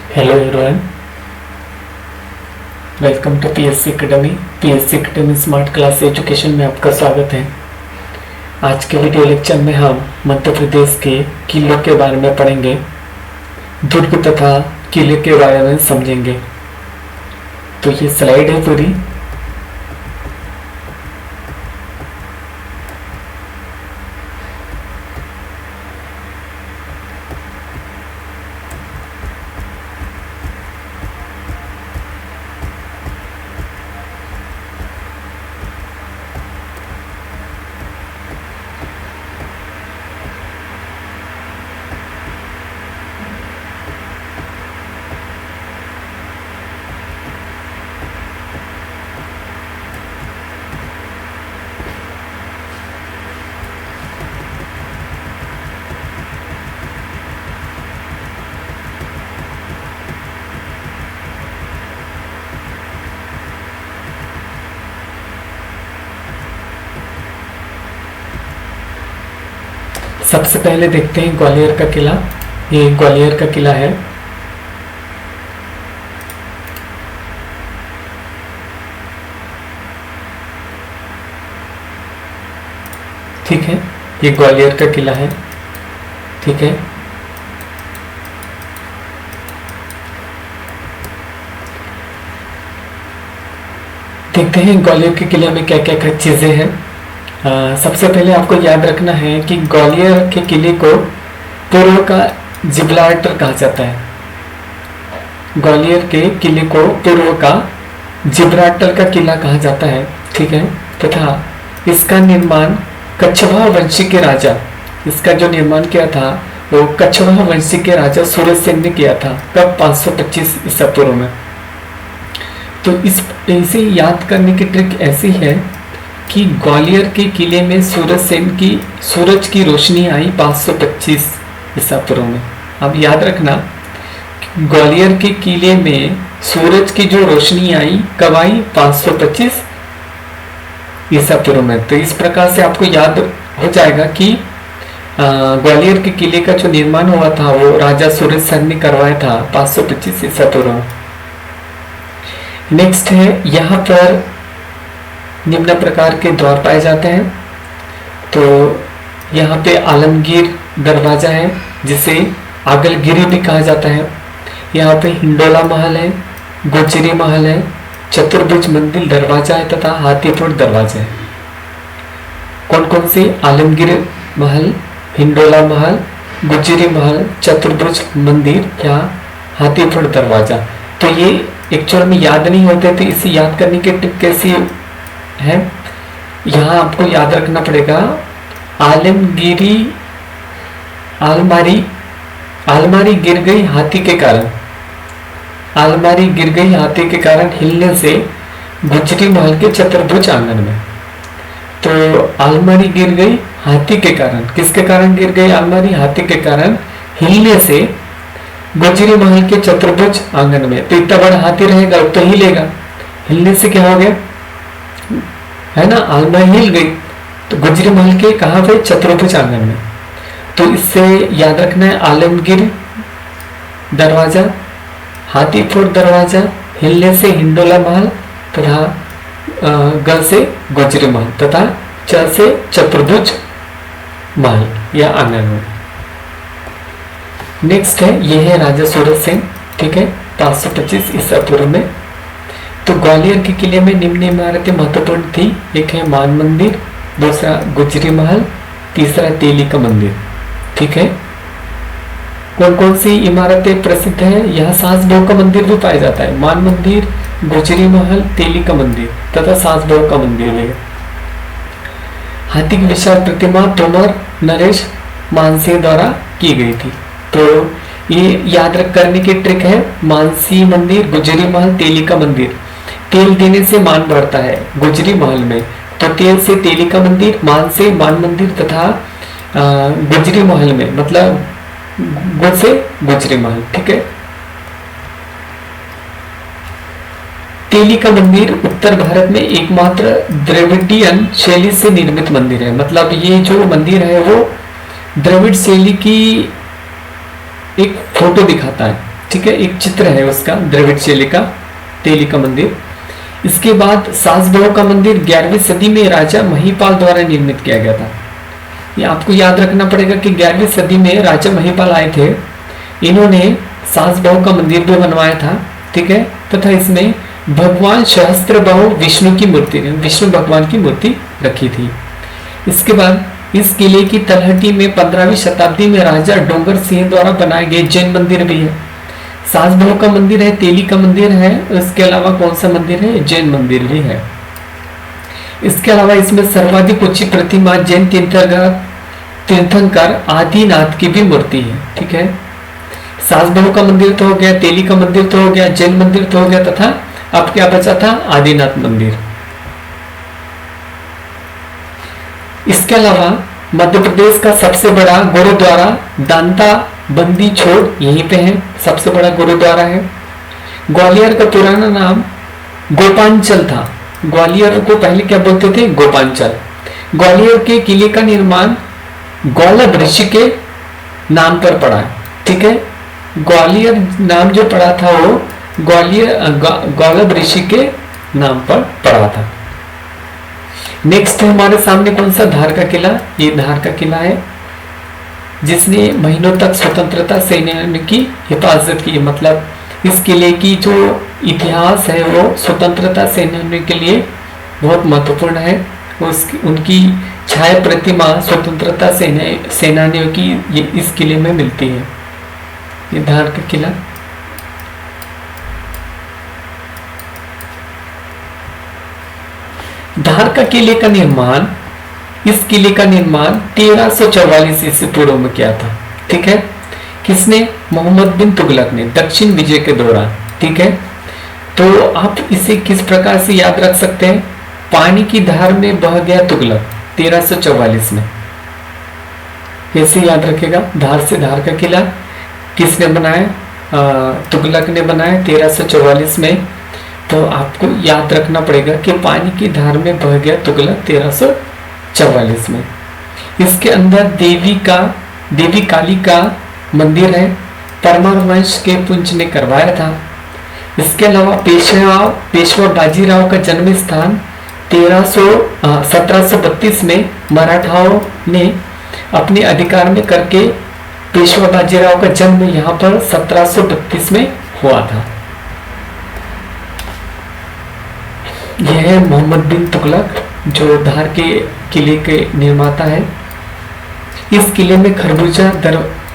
Hello everyone, welcome to PSC academy. PSC academy smart class education में आपका स्वागत है। आज के वीडियो लेक्चर में हम मध्य प्रदेश के किलों के बारे में पढ़ेंगे, दुर्ग तथा किले के बारे में समझेंगे। तो ये स्लाइड है पूरी। सबसे पहले देखते हैं ग्वालियर का किला। ये ग्वालियर का किला है। ठीक है, ये ग्वालियर का किला है। ठीक है, देखते हैं ग्वालियर के किले में क्या क्या चीजें हैं। सबसे पहले आपको याद रखना है कि ग्वालियर के किले को पूर्व का जिब्राल्टर कहा जाता है। ग्वालियर के किले को पूर्व का जिब्राल्टर का किला कहा जाता है। ठीक है, तथा इसका निर्माण कछवाहा वंशी के राजा, इसका जो निर्माण किया था वो कछवाहा वंशी के राजा सूरजसेन ने किया था। कब? 525 ईसा पूर्व में। तो इसे याद करने की ट्रिक ऐसी है कि ग्वालियर के किले में सूरज की रोशनी आई 525 ईसा पूर्व में। अब याद रखना, ग्वालियर के किले में सूरज की जो रोशनी आई कब आई? 525 ईसा पूर्व में। तो इस प्रकार से आपको याद हो जाएगा कि ग्वालियर के किले का जो निर्माण हुआ था वो राजा सूरजसेन ने करवाया था 525 ईसा पूर्व में। नेक्स्ट है, यहाँ पर निम्न प्रकार के द्वार पाए जाते हैं। तो यहाँ पे आलमगीर दरवाजा है, जिसे आगलगिरी भी कहा जाता है। यहाँ पे हिंडोला महल है, गुजरी महल है, चतुर्भुज मंदिर दरवाजा है तथा हाथीपुर दरवाजा है। कौन कौन से? आलमगीर महल, हिंडोला महल, गुजरी महल, चतुर्भुज मंदिर या हाथीपुर दरवाजा। तो ये एक्चुअल में याद नहीं होते, तो इसे याद करने की टिप कैसी है? यहाँ आपको याद रखना पड़ेगा, आलमगिरी आलमारी गिर गई हाथी के कारण, आलमारी गिर गई हाथी के कारण हिलने से गुजरी महल के चतुर्भुज आंगन में। तो आलमारी गिर गई हाथी के कारण, किसके कारण गिर गई आलमारी? हाथी के कारण हिलने से गुजरी महल के चतुर्भुज आंगन में। तो इतना बड़ा हाथी रहेगा तो हिलेगा, हिलने से क्या हो गया है ना, आलमारी हिल गई। तो गुजरी महल के कहाँ पे? चतुर्भुज आंगन में। तो इससे याद रखना है, आलमगीर दरवाजा, हाथीपुर दरवाजा, हिलने से हिंडोला महल तथा ग से गुजरी महल तथा च से चतुर्भुज महल या आंगन में। नेक्स्ट है, ये है राजा सूरजसेन। ठीक है, 525 ईसा पूर्व में। तो ग्वालियर के किले में निम्न इमारतें महत्वपूर्ण थी। एक है मान मंदिर, दूसरा गुजरी महल, तीसरा तेली का मंदिर। ठीक है, कौन कौन सी इमारतें प्रसिद्ध है? यहाँ सासबहू का मंदिर भी पाया जाता है। मान मंदिर, गुजरी महल, तेली का मंदिर तथा सासबहू का मंदिर है। हाथी की विशाल प्रतिमा तोमर नरेश मानसिंह द्वारा की गई थी। तो ये याद करने की ट्रिक है, मानसी मंदिर, गुजरी महल, तेली का मंदिर। तेल देने से मान बढ़ता है गुजरी महल में, तो तेल से तेली का मंदिर, मान से मान मंदिर तथा गुजरी महल में, मतलब गुड़ से गुजरी महल। ठीक है, तेली का मंदिर उत्तर भारत में एकमात्र द्रविडियन शैली से निर्मित मंदिर है। मतलब ये जो मंदिर है वो द्रविड़ शैली की एक फोटो दिखाता है। ठीक है, एक चित्र है उसका, द्रविड़ शैली का तेली का मंदिर। इसके बाद सास बहू का मंदिर 11वीं सदी में राजा महिपाल द्वारा निर्मित किया गया था। ये आपको याद रखना पड़ेगा कि 11वीं सदी में राजा महिपाल आए थे, इन्होंने सास बहू का मंदिर भी बनवाया था, ठीक है। तथा इसमें भगवान सहस्त्र बाहु विष्णु की मूर्ति, विष्णु भगवान की मूर्ति रखी थी। इसके बाद इस किले की तलहटी में 15वीं शताब्दी में राजा डोंगर सिंह द्वारा बनाए गए जैन मंदिर भी है। सास बहू का मंदिर है, तेली का मंदिर है, इसके अलावा कौन सा मंदिर है, जैन मंदिर भी है। इसके अलावा इसमें सर्वाधिक ऊंची प्रतिमा जैन तीर्थंकर आदिनाथ की भी मूर्ति है, ठीक है। सास बहू का मंदिर तो हो गया, तेली का मंदिर तो हो गया, जैन मंदिर तो हो गया, तथा अब क्या बचा था, आदिनाथ मंदिर। इसके अलावा मध्य प्रदेश का सबसे बड़ा गुरुद्वारा दांता बंदी छोड़ यहीं पे है, सबसे बड़ा गुरुद्वारा है। ग्वालियर का पुराना नाम गोपांचल था। ग्वालियर को पहले क्या बोलते थे, गोपांचल। ग्वालियर के किले का निर्माण गौलभ ऋषि के नाम पर पड़ा है, ठीक है। ग्वालियर नाम जो पड़ा था वो गौलभ ऋषि के नाम पर पड़ा था। नेक्स्ट है हमारे सामने कौन सा, धार का किला। ये धार का किला है जिसने महीनों तक स्वतंत्रता सेनानियों की हिफाजत की। मतलब इस किले की जो इतिहास है वो स्वतंत्रता सेनानियों के लिए बहुत महत्वपूर्ण है। उनकी छाया प्रतिमा स्वतंत्रता सेनानियों की ये इस किले में मिलती है। ये धार का किला। धार का किले का निर्माण, इस किले का निर्माण 1344 ईस्वी पूर्व में किया था, ठीक है। किसने, मोहम्मद बिन तुगलक ने, दक्षिण विजय के दौरान, ठीक है। तो आप इसे किस प्रकार से याद रख सकते हैं, पानी की धार में बह गया तुगलक 1344 में, कैसे याद रखेगा। धार से धार का किला किसने बनाया, तुगलक ने बनाया 1344 में। तो आपको याद रखना पड़ेगा कि पानी की धार में बह गया तुगलक 1344 में। इसके अंदर देवी काली का मंदिर है, परमार वंश के पुंज ने करवाया था। इसके अलावा पेशवा बाजीराव का जन्म स्थान 1732 में मराठाओं ने अपने अधिकार में करके पेशवा बाजीराव का जन्म यहाँ पर 1732 में हुआ था। यह है मोहम्मद बिन तुगलक जो धार के किले के निर्माता है। इस किले में खरबूजा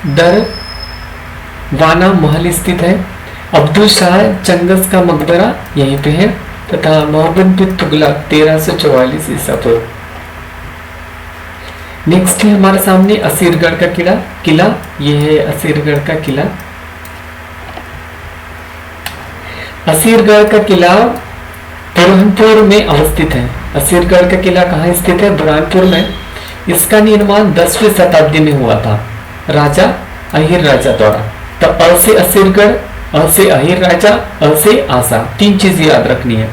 दरवाना महल स्थित है। अब्दुल शाह चंगस का मकबरा यहीं पे है तथा मोहम्मद बिन तुगलक 1344 ईसा पूर्व। नेक्स्ट है हमारे सामने असीरगढ़ का किला। यह है असीरगढ़ का किला। असीरगढ़ का किला बुरहानपुर में अवस्थित है। असीरगढ़ का किला कहाँ स्थित है, बुरहानपुर में। इसका निर्माण 10वीं शताब्दी में हुआ था राजा अहिर राजा द्वारा। तो अ से असीरगढ़, अ से अहिर राजा, अ से आसा, तीन चीज याद रखनी है।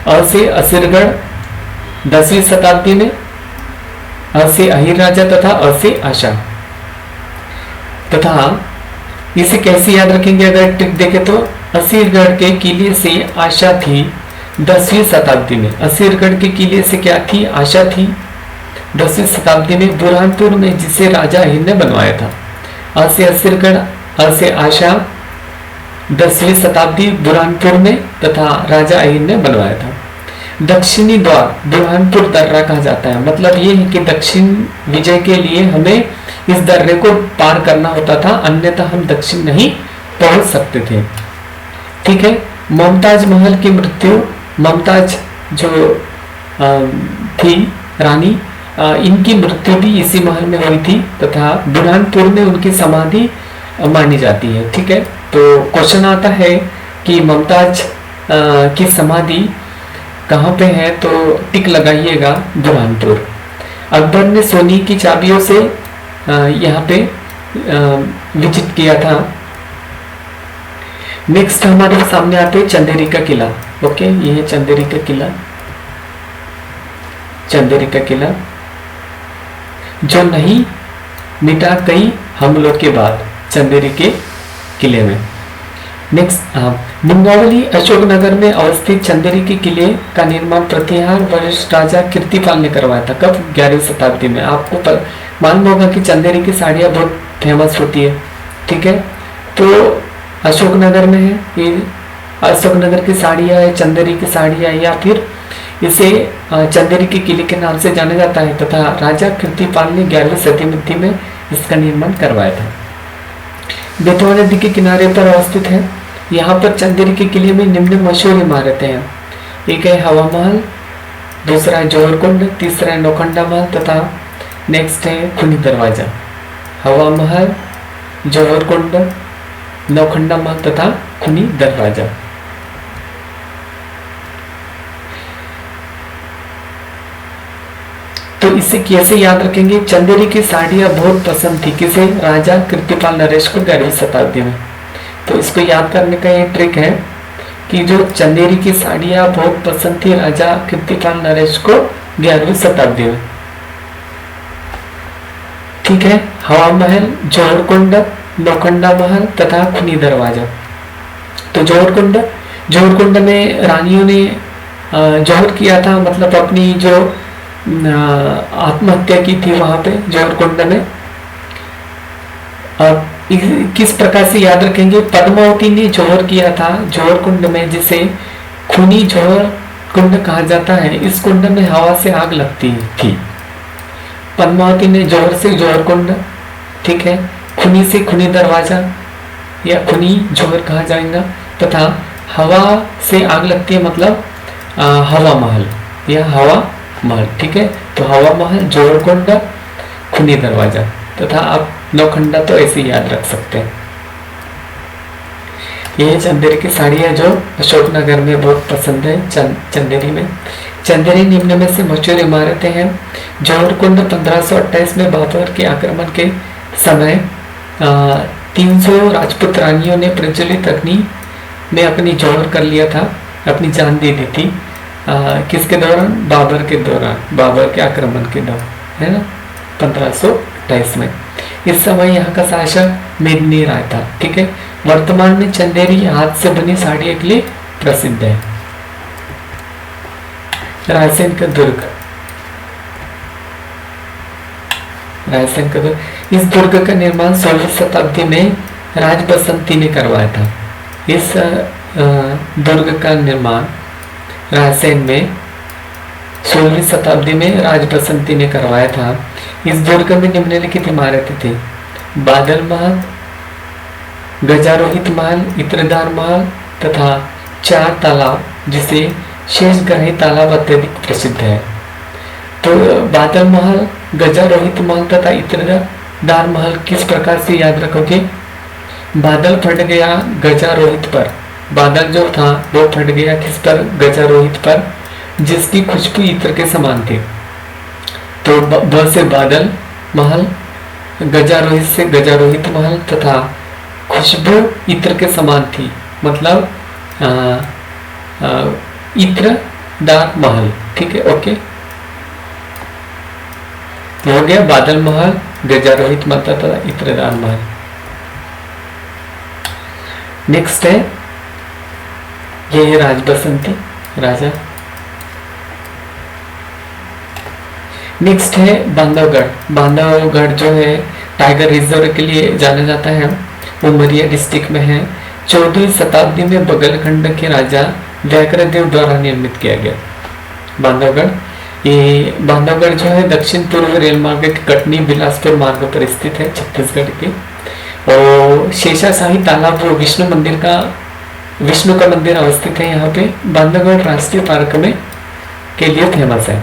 अ से असीरगढ़ 10वीं शताब्दी में, अ से अहिर राजा तथा अ से आशा। तथा इसे कैसे याद रखेंगे, अगर ट्रिक देखें तो असीरगढ़ के किले से आशा थी 10वीं शताब्दी में। असीरगढ़ के किले से क्या थी, आशा थी 10वीं शताब्दी में बुरहानपुर में, जिसे राजा अहिर ने बनवाया था। अ से असीरगढ़, अ से आशा 10वीं शताब्दी बुरहानपुर में तथा राजा अहिर ने बनवाया था। दक्षिणी द्वार बुरहानपुर दर्रा कहा जाता है। मतलब ये है कि दक्षिण विजय के लिए हमें इस दर्रे को पार करना होता था, अन्यथा हम दक्षिण नहीं पहुंच सकते थे, ठीक है। मुमताज महल की मृत्यु, मुमताज जो थी रानी, इनकी मृत्यु भी इसी महल में हुई थी तथा बुरहानपुर में उनकी समाधि मानी जाती है, ठीक है। तो क्वेश्चन आता है कि मुमताज की समाधि कहाँ पे है, तो टिक लगाइएगा बुरहानपुर। अकबर ने सोने की चाबियों से यहाँ पे विजिट किया था। नेक्स्ट हमारे सामने आते हैं चंदेरी का किला। ओके, ये है चंदेरी का किला। चंदेरी का किला जो नहीं मिटा कई हमलों के बाद, चंदेरी के किले में नेक्स्ट, निम्नावली अशोकनगर में अवस्थित चंदेरी के किले का निर्माण प्रतिहार वरिष्ठ राजा कीर्तिपाल ने करवाया था। कब? 11वीं शताब्दी में। आपको मालूम होगा कि चंदेरी की साड़ियाँ बहुत फेमस होती है, ठीक है। तो अशोकनगर में है ये, अशोकनगर की साड़ियाँ है, चंदेरी की साड़ियाँ, या फिर इसे चंदेरी के किले के नाम से जाना जाता है, तथा राजा कीर्तिपाल ने 11वीं शताब्दी में इसका निर्माण करवाया था। बेतवा नदी के किनारे पर अवस्थित है। यहाँ पर चंदेरी के किले में निम्न मशहूर इमारतें हैं। एक है हवा महल, दूसरा है जौहर कुंड, तीसरा है नौखंडा महल, तथा नेक्स्ट है खुनी दरवाजा। हवा महल, जौहर कुंड, नौखंडा महल तथा खुनी दरवाजा। तो इसे कैसे याद रखेंगे? चंदेरी की साड़ियाँ बहुत पसंद थी किसे? राजा कीर्तिपाल नरेश को 11वीं शताब्दी में। तो इसको याद करने का ये ट्रिक है कि जो चंदेरी की साड़ियाँ बहुत पसंद थी राजा कीर्तिपाल नरेश को 11वीं शताब्दी में, ठीक है। हवा महल, जौहर कुंड, नौखंडा महल तथा खुनी दरवाजा। तो जौहर कुंड में रानियों ने जौहर किया था, मतलब अपनी जो आत्महत्या की थी वहां पे जौहर कुंड में। किस प्रकार से याद रखेंगे? पद्मावती ने जौहर किया था जौहर कुंड में, जिसे खूनी जौहर कुंड कहा जाता है। इस कुंड में हवा से आग लगती थी। पद्मावती ने जौहर से जौहर कुंड, ठीक है। खूनी से खुनी दरवाजा या खुनी जौहर कहा जाएगा, तथा हवा से आग लगती है मतलब हवा महल या हवा महल, ठीक है। तो हवा महल, जौहर कुंड, खुनी दरवाजा तथा आप नौखंडा तो ऐसे याद रख सकते हैं। ये चंदेरी की साड़ियाँ जो अशोकनगर में बहुत पसंद है। चंदेरी में चंदेरी निम्न में से मशहूर इमारतें हैं। जौहर कुंड 1528 में बाबर के आक्रमण के समय 300 राजपूत रानियों ने प्रज्वलित अग्नि में अपनी जौहर कर लिया था, अपनी जान दे दी थी। किसके दौरान? बाबर के दौरान, बाबर के आक्रमण के दौरान, है ना, 1528 में। इस समय यहाँ का शासक मेदिनी राय था, ठीक है। वर्तमान में चंदेरी हाथ से बनी साड़ियों के लिए प्रसिद्ध है। रायसेन का दुर्ग, रायसेन का दुर्ग, इस दुर्ग का निर्माण 16वीं शताब्दी में राज बसंती ने करवाया था। इस दुर्ग का निर्माण रायसेन में 16वीं शताब्दी में राज बसंती ने करवाया था। इस दुर्ग में निम्नलिखित इमारतें थी: बादल महल, गजारोहित महल, इत्रदार महल तथा 4 तालाब, जिसे शेषग्राही तालाब अत्यधिक प्रसिद्ध है। तो बादल महल, गजारोहित महल तथा इत्रदार महल किस प्रकार से याद रखोगे? बादल फट गया गजारोहित पर, बादल जो था वो फट गया किस पर? गजारोहित पर, जिसकी खुशबू इत्र के समान थी। तो ब से बादल महल, गजारोहित से गजारोहित महल तथा खुशबू इत्र के समान थी, मतलब इत्रदार महल, ठीक है। ओके, तो हो गया बादल महल, गजारोहित महल तथा इत्रदार महल। नेक्स्ट है, ये है राज बसंती राजा। नेक्स्ट है बांधवगढ़। बांधवगढ़ जो है टाइगर रिजर्व के लिए जाना जाता है, उमरिया डिस्ट्रिक्ट में है। 14वीं शताब्दी में बगलखंड के राजा व्याघ्रदेव द्वारा निर्मित किया गया बांधवगढ़। ये बांधवगढ़ जो है दक्षिण पूर्व रेल मार्ग के कटनी बिलासपुर मार्ग पर स्थित है, छत्तीसगढ़ के। और शेषाशाही तालाब और विष्णु का मंदिर अवस्थित है यहाँ पे। बांधवगढ़ राष्ट्रीय पार्क में के लिए फेमस है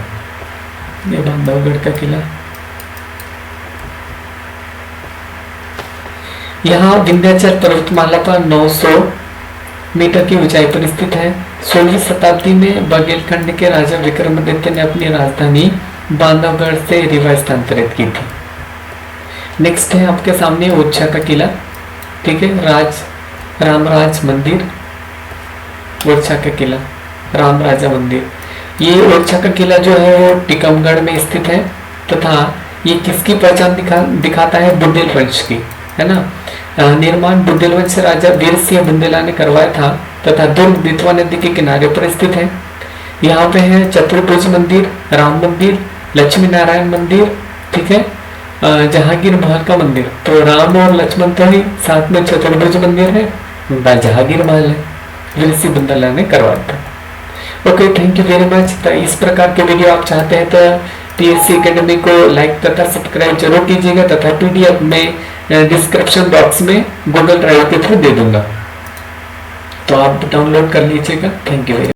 ये बांधवगढ़ का किला। यहाँ विंध्याचल पर्वतमाला पर 900 मीटर की ऊंचाई पर स्थित है। 16वीं शताब्दी में बघेलखंड के राजा विक्रमादित्य ने अपनी राजधानी बांधवगढ़ से रीवा स्थानांतरित की थी। नेक्स्ट है आपके सामने ओरछा का किला, ठीक है। रामराज मंदिर, ओरछा का किला, राम राजा मंदिर। ये ओरछा का किला जो है वो टीकमगढ़ में स्थित है तथा ये किसकी पहचान दिखाता है? बुंदेलखंड की, है ना। निर्माण बुंदेलवंश राजा वीर सिंह बुंदेला ने करवाया था तथा दुर्ग बेतवा नदी के किनारे पर स्थित है। यहाँ पे है चतुर्भुज मंदिर, राम मंदिर, लक्ष्मी नारायण मंदिर, ठीक है, जहांगीर महल का मंदिर। तो राम और लक्ष्मण तो ही, साथ में चतुर्भुज मंदिर है, जहांगीर महल है, वीर सिंह बुंदेला ने करवाया था। Okay, thank you very much. तो इस प्रकार के वीडियो आप चाहते हैं तो पीएससी एकेडमी को लाइक तथा सब्सक्राइब जरूर कीजिएगा तथा पीडीएफ में डिस्क्रिप्शन बॉक्स में गूगल ड्राइव के थ्रू दे दूंगा, तो आप डाउनलोड कर लीजिएगा। Thank you very much.